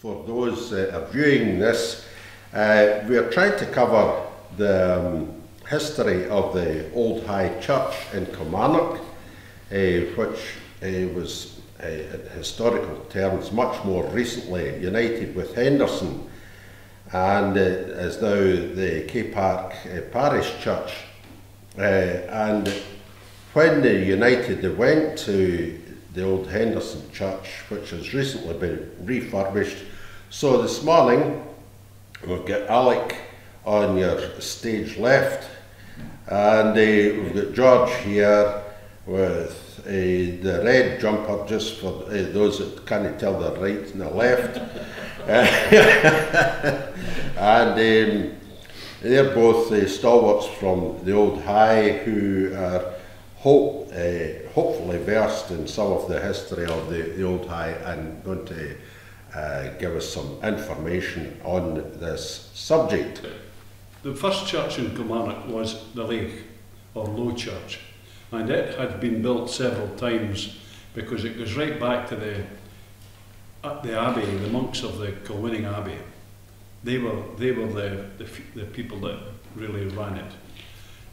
for those that are viewing this, we are trying to cover the history of the OldHigh Church in Kilmarnock, which was, in historical terms, much more recently united with Henderson, and is now the Kay Park Parish Church. And when they united, they went to the old Henderson Church, which has recently been refurbished. So this morning we've got Alec on your stage left, and we've got George here with the red jumper, just for those that can't tell the right and the left. And they're both stalwarts from the OldHigh who are hopefully versed in some of the history of the OldHigh and going to give us some information on this subject. The first church in Kilmarnock was the Lake, or Low Church, and it had been built several times because it goes right back to the Abbey, the monks of the Kilwinning Abbey. They were the people that really ran it.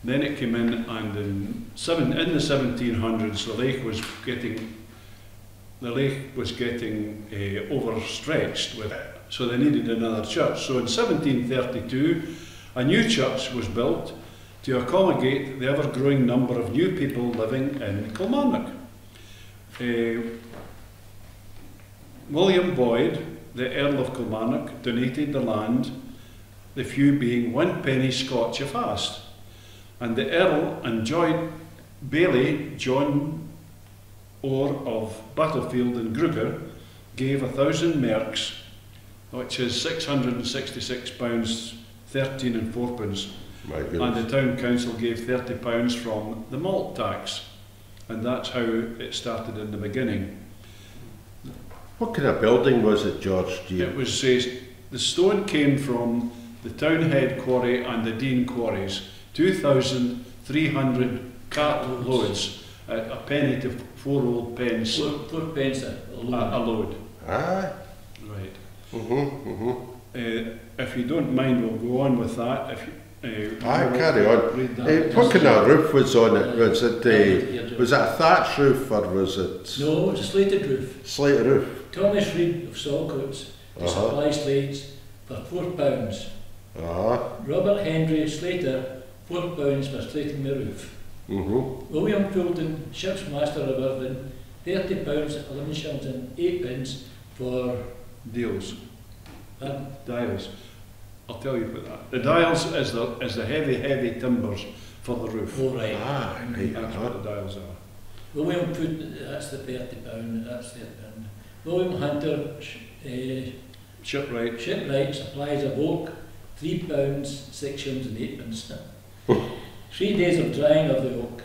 Then it came in, and in the 1700s, the lake was getting overstretched with it, so they needed another church. So in 1732, a new church was built to accommodate the ever-growing number of new people living in Kilmarnock. William Boyd, the Earl of Kilmarnock, donated the land, the few being 1 penny Scotch a fast. And the Earl and Bailey John Orr of Battlefield and Gruger gave 1,000 merks, which is £666, 13 and 4pence. And the town council gave £30 from the malt tax. And that's how it started in the beginning. What kind of building was it, George? It was, the stone came from the Townhead Quarry and the Dean Quarries, 2,300 cart loads, a penny to 4 old pence. 4 pence a load. Ah. Right. Mm-hmm. If you don't mind, we'll go on with that. Carry on. What kind of roof was on it? Was it was it a thatch roof, or was it? No, it was a slated roof. Slated roof. Thomas Reid of Saltcoats to supply slates for £4. Robert Henry Slater, £4 for slating the roof. William Fulton, ship's master of Irvine, £30, 11 shillings and 8pence for deals. Dials. I'll tell you about that. The dials is the heavy timbers for the roof. Oh, right. That's what the dials are. William Fulton, that's the £30, that's £30. William Hunter, shipwright, supplies of oak, £3, 6 shillings and 8pence. 3 days of drying of the oak.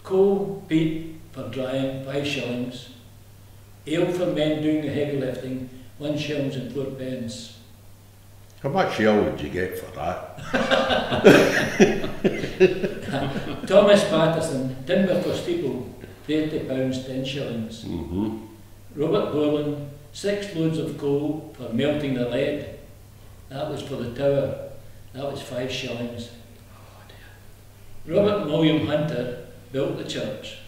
Coal, peat for drying, 5 shillings. Ale for men doing the heavy lifting, 1 shillings and 4pence. How much ale would you get for that? Thomas Patterson, timber for steeple, £30, 10 shillings. Robert Borland, 6 loads of coal for melting the lead. That was for the tower. That was 5 shillings. Robert and William Hunter built the church.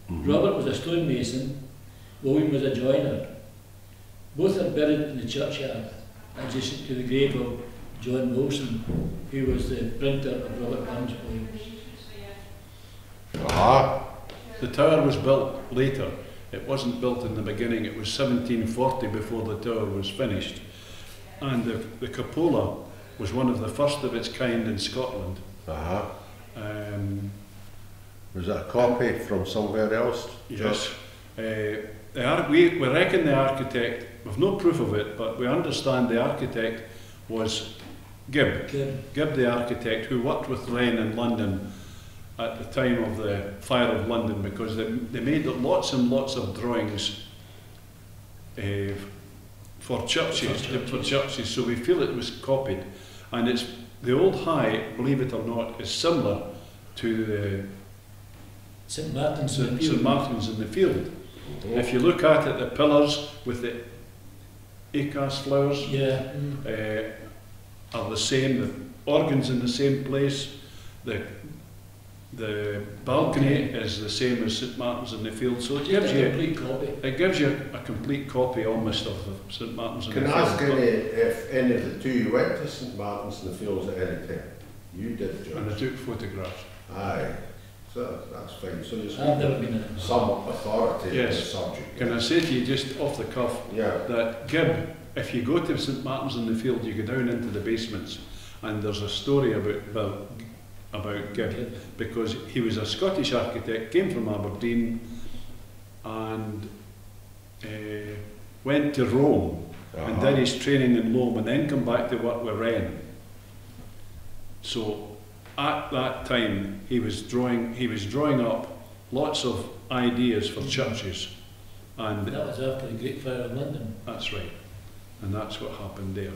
Robert was a stonemason, William was a joiner. Both are buried in the churchyard, adjacent to the grave of John Wilson, who was the printer of Robert Burns' poems. The tower was built later. It wasn't built in the beginning. It was 1740 before the tower was finished. And the cupola was one of the first of its kind in Scotland. Was that a copy from somewhere else? Yes. We reckon the architect, we've no proof of it, but we understand the architect was Gibb the architect, who worked with Wren in London at the time of the fire of London, because they made lots and lots of drawings for churches, so we feel it was copied. And it's the OldHigh, believe it or not, is similar to the St Martin's in the Field. If you look at it, the pillars with the Acast flowers Yeah. are the same. The organs in the same place. The balcony is the same as St Martin's in the Fields, so it gives you a complete copy almost of the St Martin's in the Fields. Can I ask if any of the two went to St Martin's in the Fields at any time? You did, George. And I took photographs. Aye, so that's fine. So there's I've never been in some authority Yes. in the subject. Can I say to you just off the cuff that Gibb, if you go to St Martin's in the Field, you go down into the basements, and there's a story about Gibb, because he was a Scottish architect, came from Aberdeen, and went to Rome and did his training in Rome, and then come back to work with Wren. So at that time he was drawing up lots of ideas for churches, and that was after the Great Fire in London. That's right, and that's what happened there.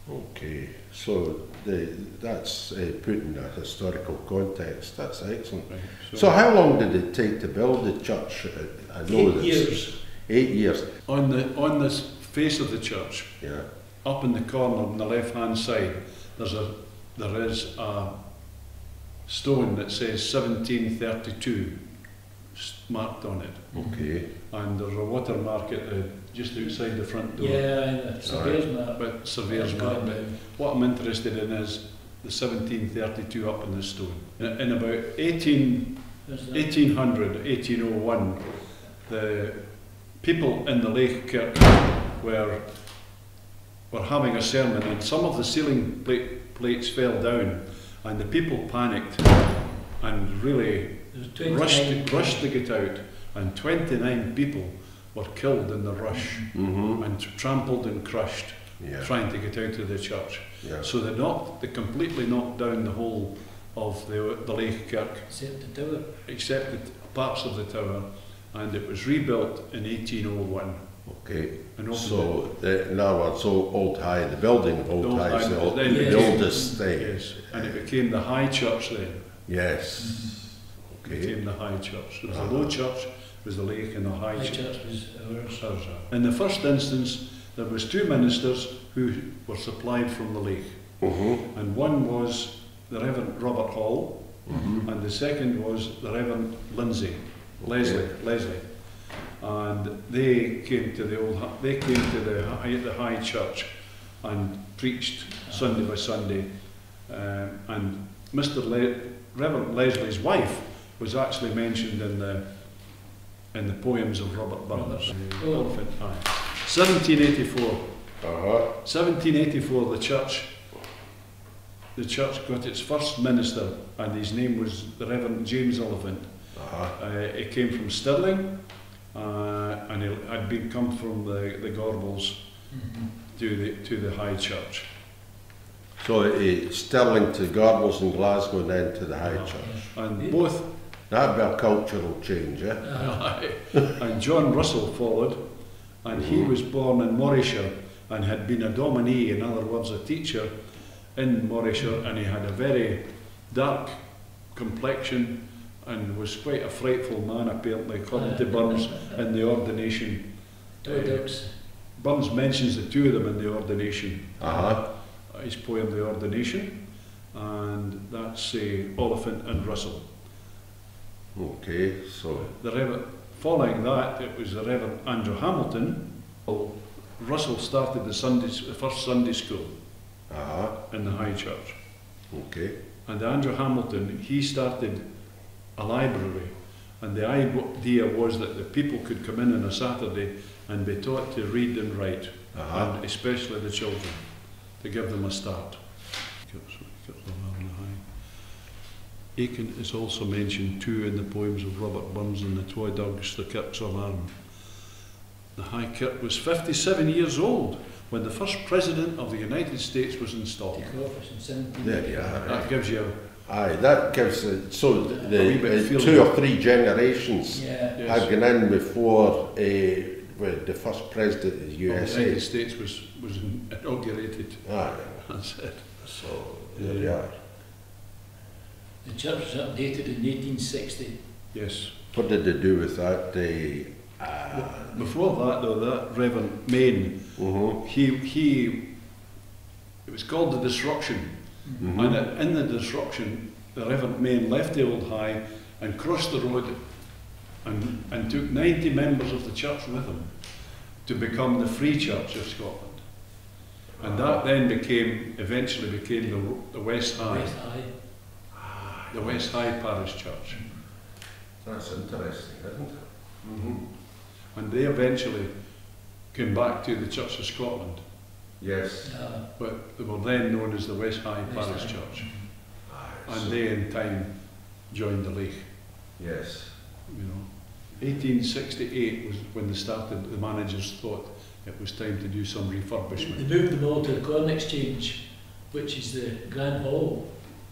Okay, so that's put in a historical context. That's excellent. Right. So how long did it take to build the church? I know 8 years. 8 years. On the face of the church, Yeah. up in the corner on the left hand side, there is a stone that says 1732 marked on it. Okay. And there's a watermark just outside the front door. Yeah, surveyor's map. But surveyor's map. But what I'm interested in is the 1732 up in the stone. In about 1800, 1801, the people in the Lake Kirk were having a sermon, and some of the ceiling plates fell down, and the people panicked and really rushed to get out, and 29 people were killed in the rush and trampled and crushed trying to get out of the church. Yeah. So they completely knocked down the whole of the Lake Kirk, Except the tower. except the parts of the tower, and it was rebuilt in 1801. Okay. And So in other words, so OldHigh, the building of OldHigh is the oldest thing. Yes, and it became the High Church then. Yes. It became the High Church. There was the Low Church, was the Lake, and the High The Church. church was ours. In the first instance, there was 2 ministers who were supplied from the Lake, and one was the Reverend Robert Hall, and the second was the Reverend Leslie, and they came to the High Church and preached Sunday by Sunday, and Reverend Leslie's wife was actually mentioned in the poems of Robert Burns. 1784. 1784, the church got its first minister, and his name was the Reverend James Oliphant. He came from Stirling, and he had come from the Gorbals to the High Church. So Stirling to Gorbals in Glasgow, and then to the High Church. And both. That'd be a cultural change, eh? And John Russell followed, and he was born in Morayshire and had been a dominee, in other words, a teacher in Morayshire, and he had a very dark complexion and was quite a frightful man, apparently, according to Burns in the ordination. Burns mentions the 2 of them in the ordination, his poem The Ordination, and that's Oliphant and Russell. Okay, so following that, it was the Reverend Andrew Hamilton. Russell started the first Sunday school in the High Church. Okay. And Andrew Hamilton, he started a library, and the idea was that the people could come in on a Saturday and be taught to read and write, and especially the children, to give them a start. Aiken is also mentioned 2 in the poems of Robert Burns in the Twa Dogs, the Kirk's Alarm. The High Kirk was 57 years old when the first President of the United States was installed. There you are. That gives you that gives so the 2 or 3 generations had gone in before the first President of the USA. The United States was inaugurated. That's it. So there you are. The church was updated in 1860. Yes. What did they do with that? Before that, though, that Reverend Main, it was called the Disruption, and in the Disruption, the Reverend Main left the Old High and crossed the road and took 90 members of the church with him to become the Free Church of Scotland. And that then eventually became the West High. The West High Parish Church. That's interesting, isn't it? And they eventually came back to the Church of Scotland. Yes. But they were then known as the West High Parish Church. And they in time joined the League. Yes. You know, 1868 was when they started. The managers thought it was time to do some refurbishment. They moved them all to the Corn Exchange, which is the Grand Hall.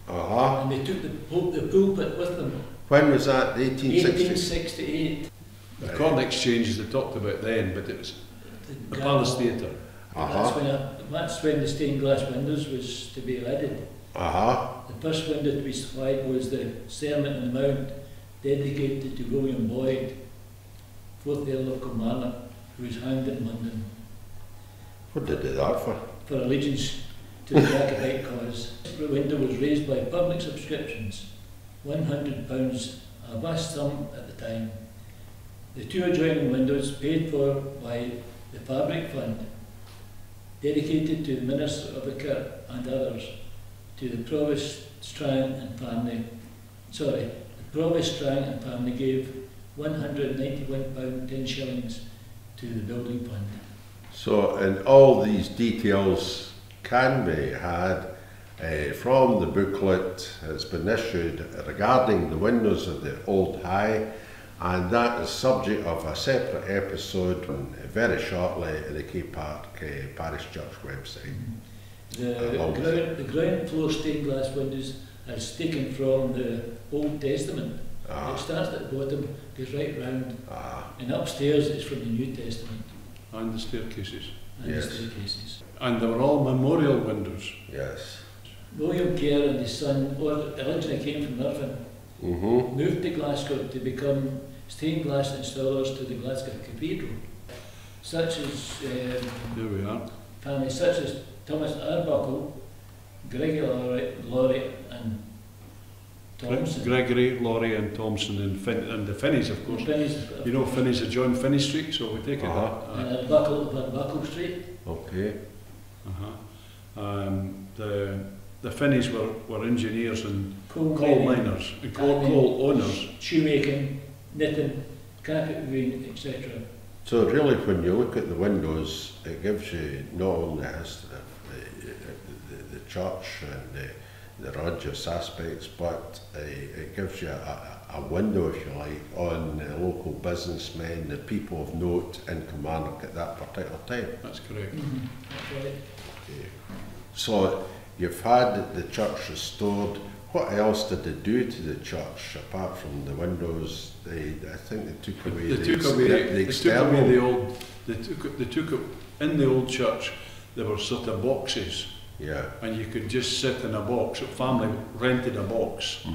And they took the pulpit with them. When was that? 1868? The Corn Exchange is they talked about then, but it was the Palace Theatre. That's when the stained glass windows was to be added. The first window to be supplied was the Sermon on the Mount, dedicated to William Boyd, 4th Earl of Kilmarnock, who was hanged in London. What did they do that for? For allegiance to the Jacobite cause. The window was raised by public subscriptions, £100, a vast sum at the time. The two adjoining windows, paid for by the Fabric Fund, dedicated to the Minister of the Kirk and others, to the Provost, Strang and family. The Provost, Strang and family gave £191, 10 shillings to the building fund. So, and all these details can be had from the booklet that's been issued regarding the windows of the Old High, and that is subject of a separate episode very shortly at the Kay Park Parish Church website. The ground floor stained glass windows is taken from the Old Testament. It starts at the bottom, goes right round, and upstairs it's from the New Testament. And the staircases. And they were all memorial windows. Yes. William Kerr and his son originally came from Irvine, moved to Glasgow to become stained glass installers to the Glasgow Cathedral. Such as there we are. Families such as Thomas Arbuckle, Gregory, Laurie and Thompson. Gregory, Laurie and Thompson and the Finneys, of course. You know Finneys are John Finney Street, so we take it that. And Arbuckle Street. Okay. The Finneys were engineers and coal miners, and coal owners. Shoemaking, knitting, carpet weaving, etc. So really, when you look at the windows, it gives you not only the history of the church and the religious aspects, but it gives you a window, if you like, on the local businessmen, the people of note in Kilmarnock at that particular time. That's correct. That's right. Okay. So you've had the church restored. What else did they do to the church apart from the windows? I think they took away the external. They took in the old church. There were sort of boxes. Yeah. And you could just sit in a box. A family rented a box.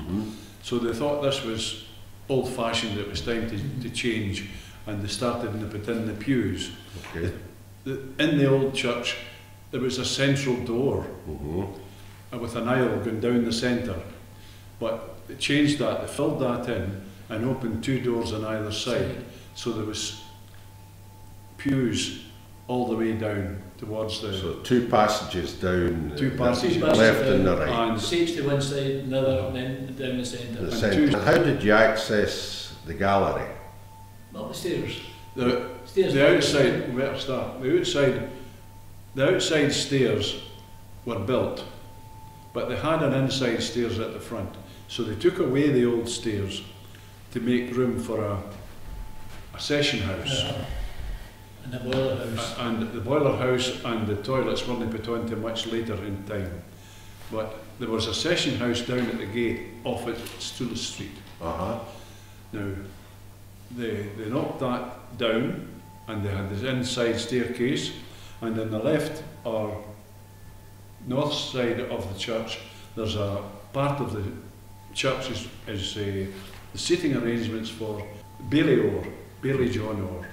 So they thought this was old-fashioned. It was time to change, and they started to put in the pews. Okay. In the old church, there was a central door. With an aisle going down the centre, but they changed that, they filled that in and opened two doors on either side, so there was pews all the way down towards the... So two passages down, passages left and the right. And seats to one side, another, and then down the centre. And how did you access the gallery? Up the stairs. The outside, where's that? The outside stairs were built, but they had an inside stairs at the front. So they took away the old stairs to make room for a session house. And the boiler house. And the boiler house and the toilets weren't put on until much later in time. But there was a session house down at the gate off at Stuart Street. Now, they knocked that down, and they had this inside staircase, and on the left or north side of the church, there's a part of the church is the seating arrangements for bailey ore. Bailey John Orr.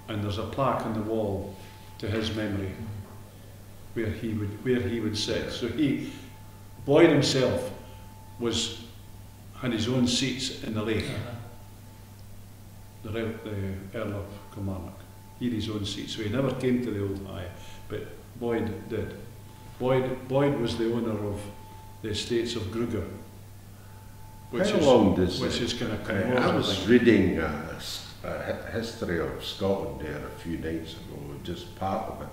And there's a plaque on the wall to his memory where he would sit. So Boyd himself had his own seats in the lake. The Earl of Kilmarnock. He had his own seat, so he never came to the OldHigh, but Boyd did. Boyd was the owner of the estates of Gruger, which is kind of I was reading a history of Scotland there a few nights ago, just part of it,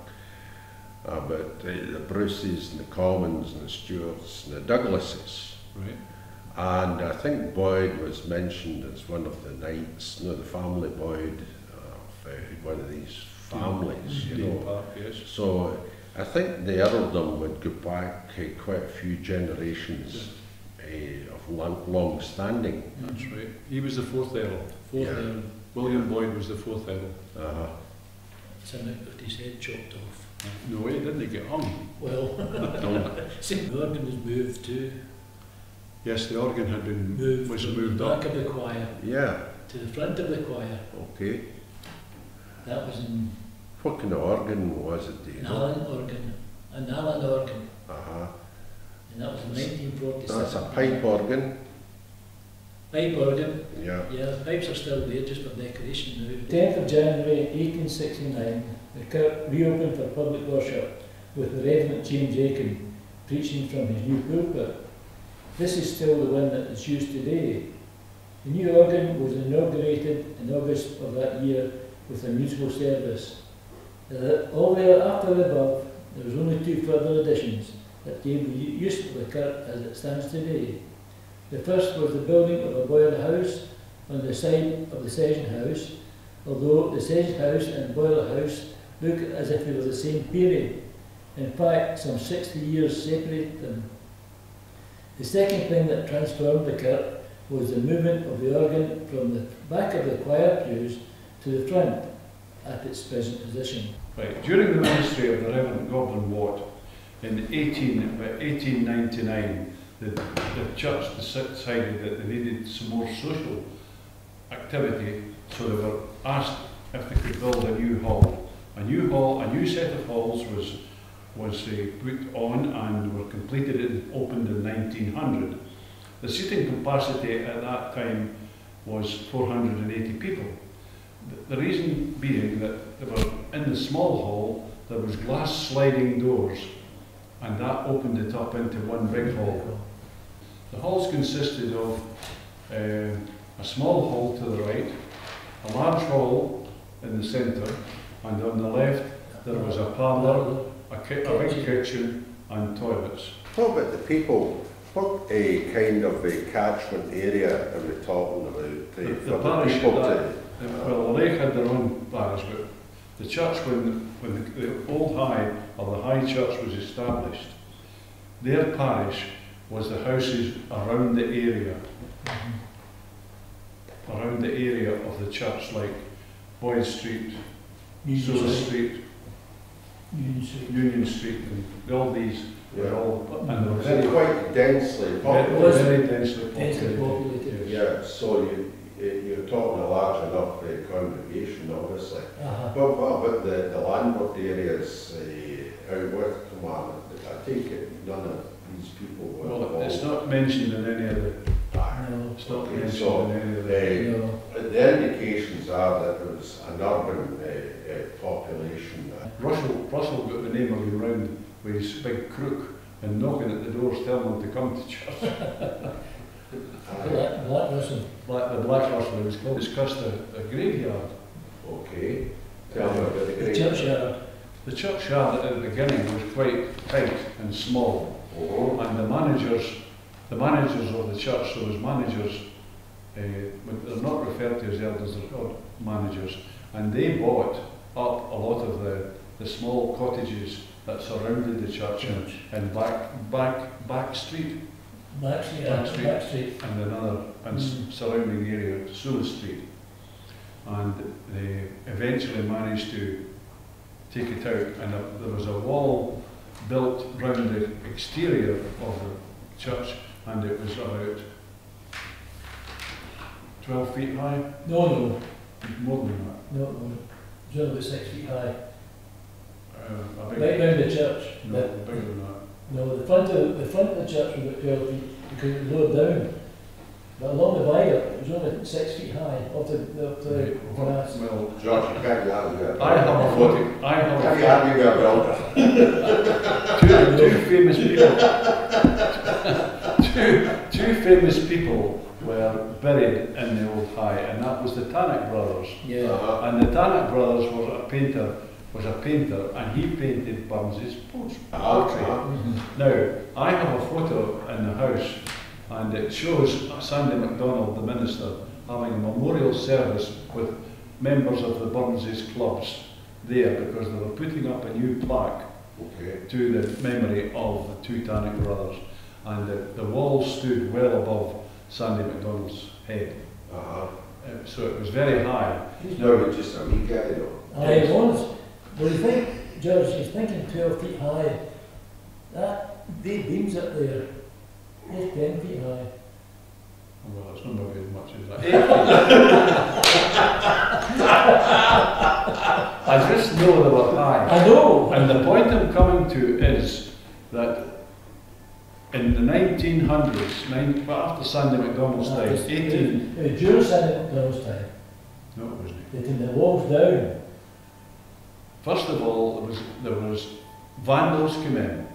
about the Bruces and the Commons and the Stuarts and the Douglases. Right. And I think Boyd was mentioned as one of the knights, the family Boyd, of one of these families, you know. Park, yes. So I think the earldom would go back quite a few generations of long standing. That's right. He was the fourth Earl. Earl. William Boyd was the fourth Earl. So got his head chopped off. No way, didn't he get hung? Well, see, the organ was moved too. Yes, the organ had been moved back up. of the choir. Yeah. To the front of the choir. Okay. That was in. What kind of organ was it? An Allen organ. An Allen organ. And that was in 1947. That's a pipe organ. Pipe organ. Yeah. Yeah, the pipes are still there just for decoration now. 10th of January 1869, the kirk reopened for public worship with the Reverend James Aiken preaching from his new pulpit. This is still the one that is used today. The new organ was inaugurated in August of that year with a musical service. Although after the above, there was only 2 further additions that gave the use of the kirk as it stands today. The first was the building of a boiler house on the side of the session house, although the session house and boiler house look as if they were the same period. In fact, some 60 years separate them. The second thing that transformed the kirk was the movement of the organ from the back of the choir pews to the front at its present position. Right. During the ministry of the Reverend Goblin Watt in 1899, the church decided that they needed some more social activity, so they were asked if they could build a new hall. A new set of halls was put on and were completed and opened in 1900. The seating capacity at that time was 480 people. The reason being that they were in the small hall, there was glass sliding doors, and that opened it up into one big hall. The halls consisted of a small hall to the right, a large hall in the centre, and on the left there was a parlour, a big kitchen and toilets. What about the people? What kind of a catchment area are we talking about? The parish, well, the lake had their own parish, but the church, when the OldHigh or the High Church was established, their parish was the houses around the area, of the church, like Boyd Street, Sewell Street, Union Street, and all these were all, and they were very quite densely populated. Very densely populated. Yeah, so you're talking a large enough congregation, obviously. But what about the landlocked areas out with Kilmarnock? I take it none of these people were involved. Well, it's not mentioned in any of the. No. It's not Okay, mentioned so in any of the. the indications are that there was an urban population. Russell got the name of him round with his big crook and knocking at the doors telling them to come to church. Black Russell. The Black Russell, it was discussed a graveyard. Okay. Tell me about the The graveyard. churchyard. The churchyard at the beginning was quite tight and small, and the managers of the church, so as managers, but they're not referred to as elders, they're called managers, and they bought up a lot of the small cottages that surrounded the church and back street. Back Street. And another surrounding area, Sewell Street, and they eventually managed to take it out, and there was a wall built round the exterior of the church, and it was about 12 feet high? No. More than that. No. It's only about 6 feet high. Big, Right round the church. no, bigger than that. No, the front of the church was about 12 feet because it was lowered down. But along the viaduct, it was only 6 feet high off the grass. Well, George, you can't argue that. I have a photo. I have Can't a argue that, Bill. two famous people. two famous people were buried in the Old High, and that was the Tannock brothers. Yeah. And the Tannock brothers was a painter, and he painted Burns's portrait. Now, I have a photo in the house, and it shows Sandy MacDonald, the minister, having a memorial service with members of the Burns's clubs there, because they were putting up a new plaque to the memory of the two Tannock brothers, and the wall stood well above Sandy MacDonald's head. So it was very high. He's probably just a wee guy though. Aye, he was. Well, you think, George, he's thinking 12 feet high. That big beams up there, it's 10 feet high. Well, it's not maybe as much as that. 8 feet. I just know they were high. I know. And the point I'm coming to is that in the 1900s, after Sandy MacDonald's time, It was during Sandy MacDonald's time. No, it wasn't. They turned the walls down. First of all, there was vandals come in,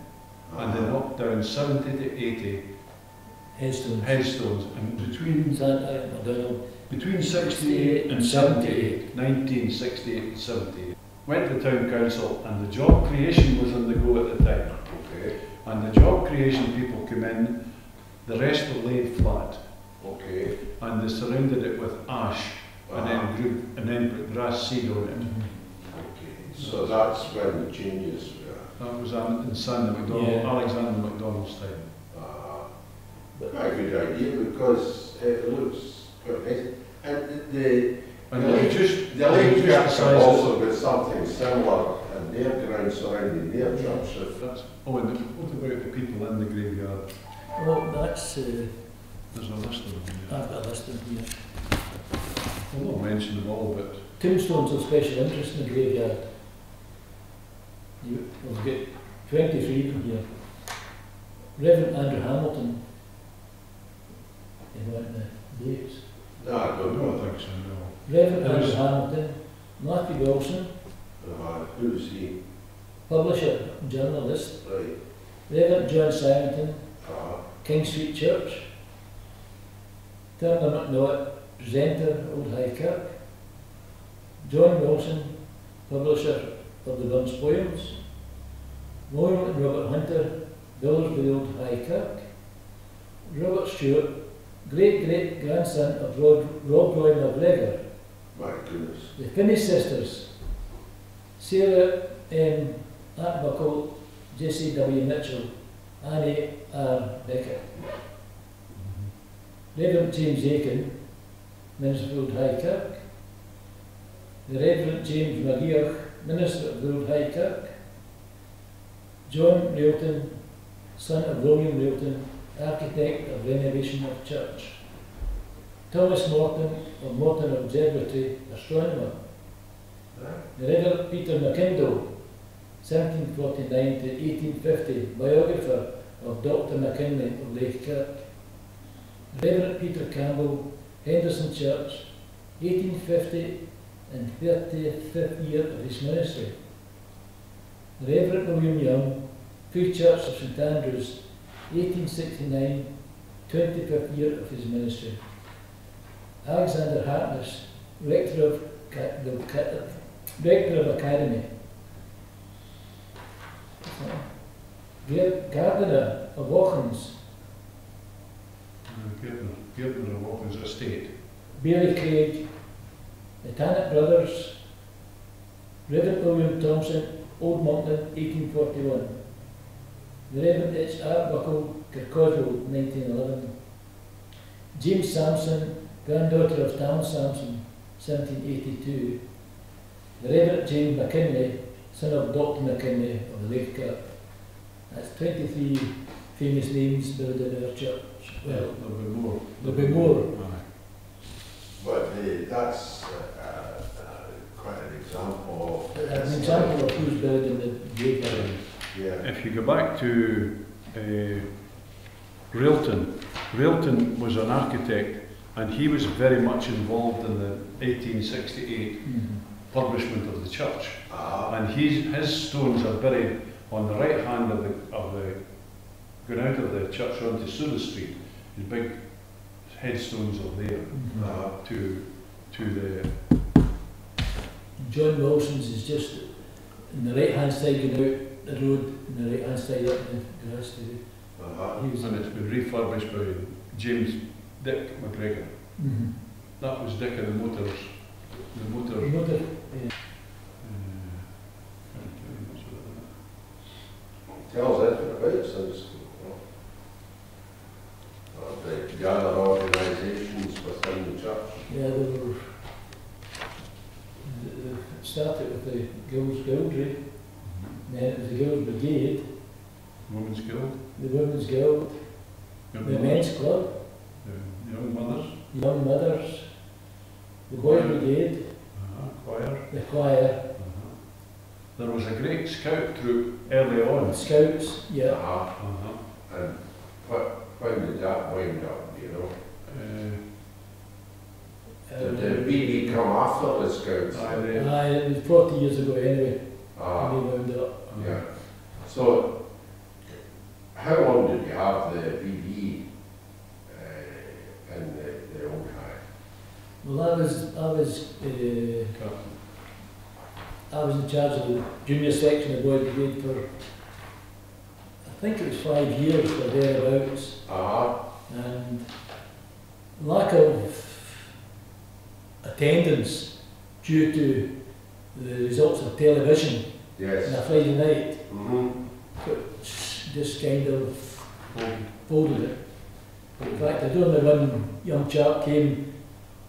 and they knocked down 70 to 80 headstones, and between 68 and 78, 1968 and 78. Went to town council, and the job creation was on the go at the time. And the job creation people come in, the rest were laid flat. And they surrounded it with ash, and then put grass seed on it. So that's when the changes were. That was in Sandy MacDonald, Alexander MacDonald's time. Quite a good idea, because it looks quite nice. And the Lake Church have also got something similar in their ground surrounding their church. And what about the people in the graveyard? Well, that's... There's a list of them here. I've got a list of them here. I'll not mention them all, but... Tombstones of special interest in the graveyard. We've got 23 from here. Reverend Andrew Hamilton. You want the dates? No, I don't know. think so, no. Reverend Andrew Hamilton. Matthew Wilson. Who's he? Publisher and journalist. Right. Reverend John Simonton. King Street Church. Turner McNaught, presenter, OldHigh Kirk. John Wilson, publisher of the Burns Poems. Moyle and Robert Hunter, builders of the OldHigh Kirk. Robert Stewart, great-great-grandson of Rob Roy McGregor. My goodness. The Finney sisters, Sarah M. Arbuckle, J.C. W. Mitchell, Annie R. Beckett. Reverend James Aiken, minister of OldHigh Kirk. The Reverend James McGeoch, minister of the OldHigh Kirk. John Railton, son of William Railton, architect of renovation of church. Thomas Morton of Morton Observatory, astronomer. The Reverend Peter McKindle, 1749 to 1850, biographer of Dr. McKinley of Lake Kirk. Reverend Peter Campbell, Henderson Church, 1850 and 35th year of his ministry. Reverend William Young, Free Church of St Andrews, 1869, 25th year of his ministry. Alexander Hartness, Rector of Academy. Gardener of Watkins. Gardener of Watkins Estate. Bailey Craig, the Tannock Brothers, Reverend William Thompson, Old Monkland, 1841. The Reverend H. Arbuckle, Kirkcoswell, 1911. James Sampson, granddaughter of Tam Sampson, 1782. The Reverend James McKinley, son of Dr. McKinley of the Lake Kirk. That's 23 famous names buried in our church. Well, there'll be more. There'll be more. But that's quite an example of... An example of who's building the gateway. Yeah. If you go back to Railton, Railton was an architect and he was very much involved in the 1868 publishment of the church. And his stones are buried on the right hand of the going out of the church onto Sula Street. His big headstones are there to the... John Wilson's is just on the right hand side going out the road, and the right hand side up the grass to and it's been refurbished by James Dick McGregor. That was Dick of the motor. Tells anything about Sunday school. The other organisations within the church. Yeah, there were. It started with the Girls' Guildry, then it was the Girls' Brigade, Women's Guild, the Women's Guild, the Men's Club, the Young Mothers, Young Mothers, the Boys' Brigade, choir. the choir, There was a great scout troop early on. Scouts, yeah. And when did that wind up, you know? Did the BD come after the Scouts? It was 40 years ago anyway, when they wound up. Yeah. So, how long did you have the BD in the OldHigh? Well, I was in charge of the junior section of Boys' Brigade for, I think it was 5 years or thereabouts. And lack of attendance due to the results of television on a Friday night, which just kind of folded it. In fact, I don't know one young chap came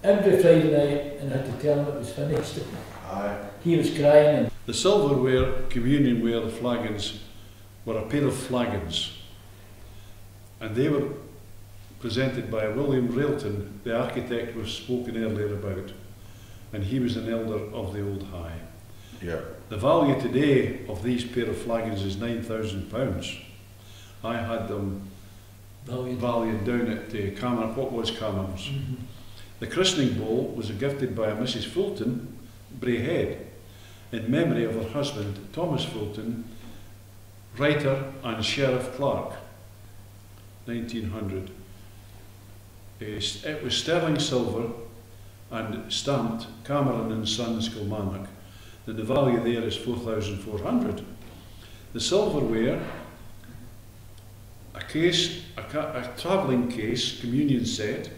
every Friday night and I had to tell him it was finished. He was crying. The silverware, communionware flagons were a pair of flagons, and they were presented by William Railton, the architect we've spoken earlier about, and he was an elder of the OldHigh. Yeah. The value today of these pair of flagons is £9,000. I had them valued down at Kilmarnock, what was Kilmarnock's. The christening bowl was gifted by a Mrs. Fulton, Braehead, in memory of her husband, Thomas Fulton, writer and Sheriff Clerk, 1900. It was sterling silver and stamped Cameron and Sons, Kilmarnock. The value there is 4,400. The silverware, a travelling case, communion set,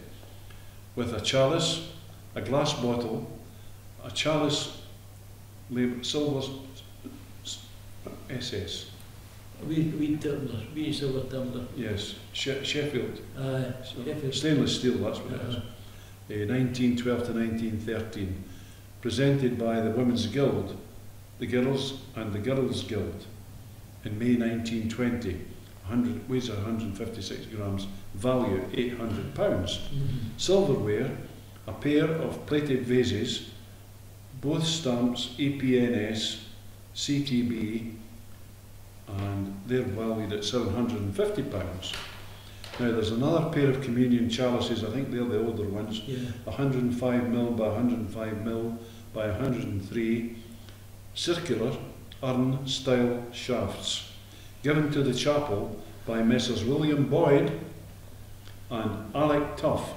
with a chalice, a glass bottle, a chalice labelled silver SS. Wee silver tumbler. Yes, Sheffield. Sheffield. Stainless steel, that's what it is. 1912 to 1913. Presented by the Women's Guild, the Girls and the Girls Guild in May 1920. Weighs 156 grams, value £800. Silverware, a pair of plated vases, both stamps APNS, CTB, and they're valued at £750. Now there's another pair of communion chalices, I think they're the older ones, 105mm by 105mm by 103, circular urn style shafts, given to the chapel by Messrs. William Boyd and Alec Tuff,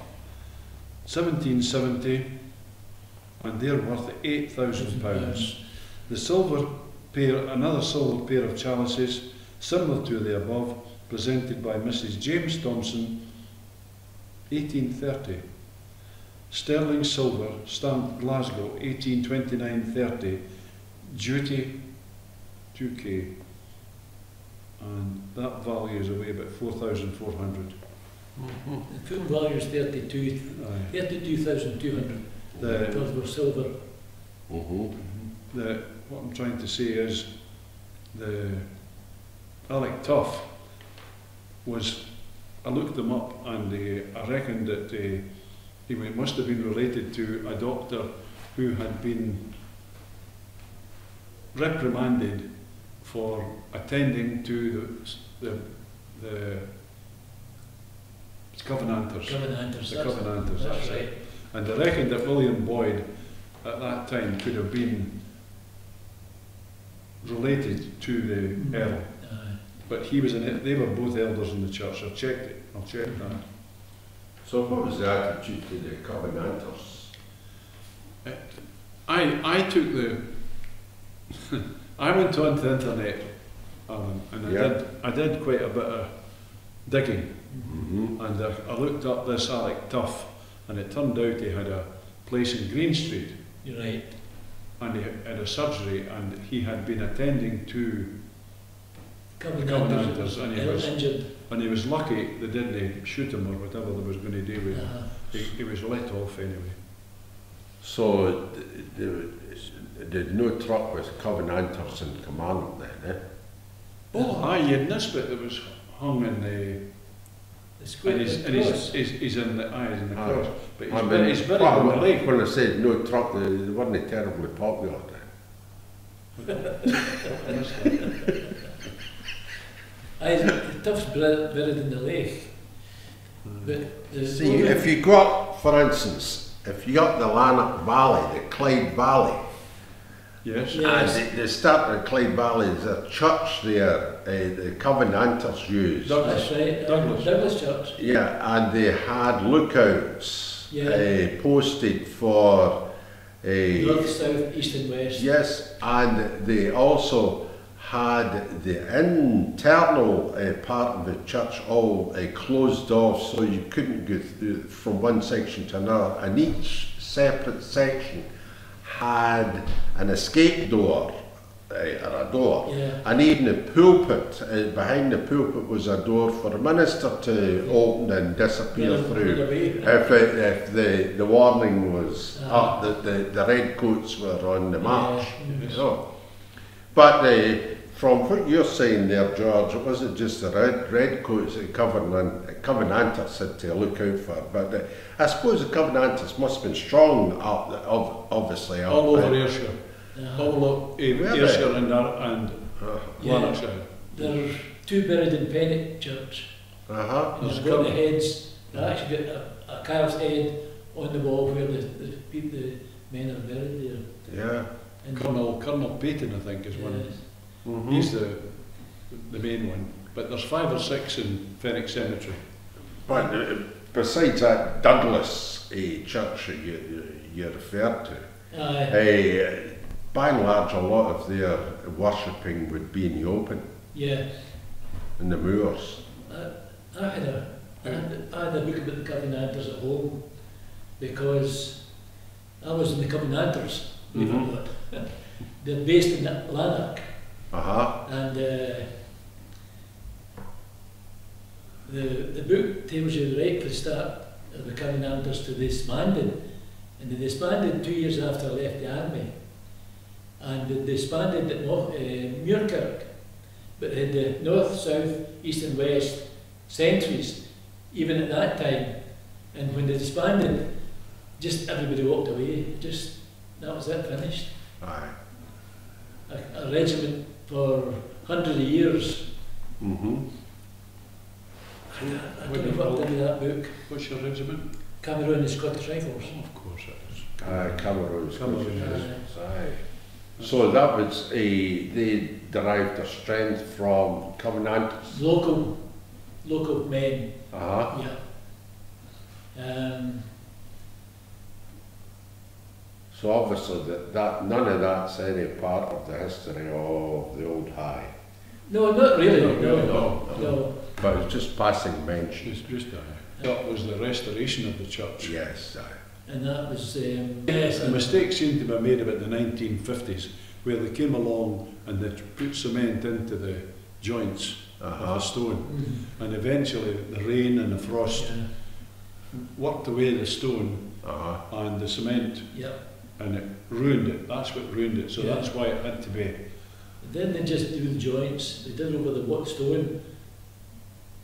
1770, and they're worth £8,000. The silver pair, another silver pair of chalices, similar to the above, presented by Mrs. James Thompson, 1830. Sterling silver, stamped Glasgow, 1829-30, duty 2K. And that value is away about 4,400. The full value is 32,200. Because we're silver. What I'm trying to say is the Alec Tuff was, I looked them up and I reckoned that he must have been related to a doctor who had been reprimanded for attending to the Covenanters. The Covenanters, that's right. And I reckon that William Boyd at that time could have been related to the Earl. But he was they were both elders in the church. I've checked it. I'll check that. So what was the attitude to the Covenanters? I took the I went onto the internet, Alan, and I did quite a bit of digging, and I looked up this Alec Tuff, and it turned out he had a place in Green Street. You're right. And he had a surgery, and he had been attending to Covenanters, and he was lucky they didn't shoot him or whatever they was going to do with him. He was let off anyway. So there's no truck with Covenanters in Kilmarnock then, eh? Oh, aye, you had Nisbet that was hung in the square. He's in the cross. But he's buried in the lake. When I said no truck, they weren't terribly popular then. The Tuff's buried in the lake. But see, if you go up, for instance, if you up the Lanark Valley, the Clyde Valley, yes. And they start in Clyde Valley, there's a church there, the Covenanters used. That's right, Douglas Church. Yeah, and they had lookouts posted for north, south, east and west. Yes, and they also had the internal part of the church all closed off, so you couldn't go through from one section to another, and each separate section had an escape door, or a door, and even the pulpit, behind the pulpit was a door for the minister to open and disappear through if the warning was up, the red coats were on the march. You know. But from what you're saying there, George, it wasn't just the red coats that Covenanters had to look out for, but I suppose the Covenanters must have been strong, obviously. All over Ayrshire. All over Ayrshire and Lanarkshire. There are two buried in Pennock Church. There's got the heads, they actually got a calf's head on the wall where the men are buried there. Yeah. And Colonel Payton, I think, is one. He's the main one, but there's 5 or 6 in Fenwick Cemetery. But besides that Douglas church that you referred to, by and large a lot of their worshipping would be in the open. Yeah. In the moors. I had a book about the Covenanters at home because I was in the Covenanters, believe it or not. They're based in Lanark. And the book tells you right from the start of the Covenanters to disbanding, and they disbanded 2 years after I left the army, and they disbanded at Muirkirk, but they had the north, south, east and west sentries even at that time, and when they disbanded, just everybody walked away, just that was it, finished. A regiment for hundreds of years. I don't know what did that book. What's your regiment? Cameroon and Scottish Rifles. Oh, of course it is. Cameroon. So that was they derived their strength from Covenanters. Local men. Yeah. So obviously that none of that's any part of the history of the OldHigh. No, not really. No. But it's just passing mention. It's just that was the restoration of the church. Yes. And that was a mistake seemed to be made about the 1950s, where they came along and they put cement into the joints of the stone, and eventually the rain and the frost worked away the stone and the cement. And it ruined it. That's what ruined it. So that's why it had to be. Then they just do the joints. They did over the stone.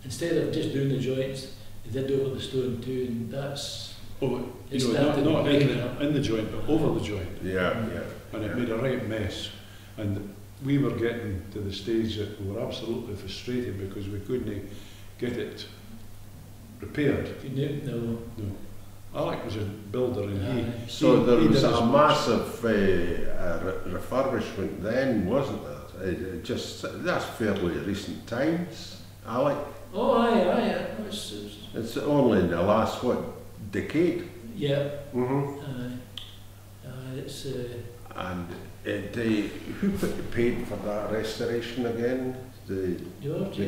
Instead of just doing the joints, they did over the stone too. And that's Oh, It you know, started not breaking in the joint, but over the joint. Yeah, yeah. And it yeah. made a right mess. And we were getting to the stage that we were absolutely frustrated because we couldn't get it repaired. No. No. Alec was a builder and So there he was did a his massive refurbishment then, wasn't there? That's fairly recent times, Alec. Oh, aye. It's only in the last, what, decade? Yeah. Mm-hmm. It's... And who paid for that restoration again? The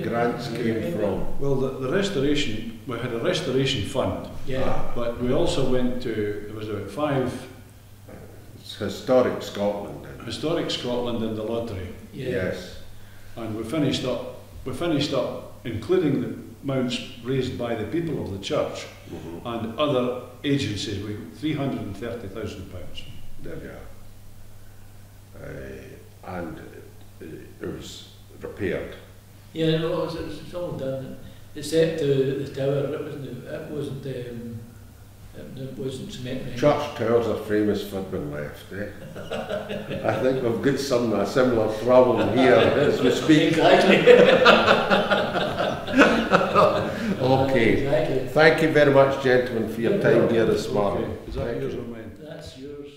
grants came from? Well, the restoration, we had a restoration fund. Yeah. But we also went to, there was about 5... It's Historic Scotland. Historic Scotland and the lottery. Yeah. Yes. And we finished up, including the amounts raised by the people of the church and other agencies, with £330,000. There you are. And it was repaired. Yeah, no, it's all done. Except the tower, it wasn't cement. Church towers are famous for being left, eh? I think we've got a similar problem here as we speak. Exactly. Okay. Exactly. Thank you very much, gentlemen, for your time here this morning. Okay. Is that yours or mine? That's yours.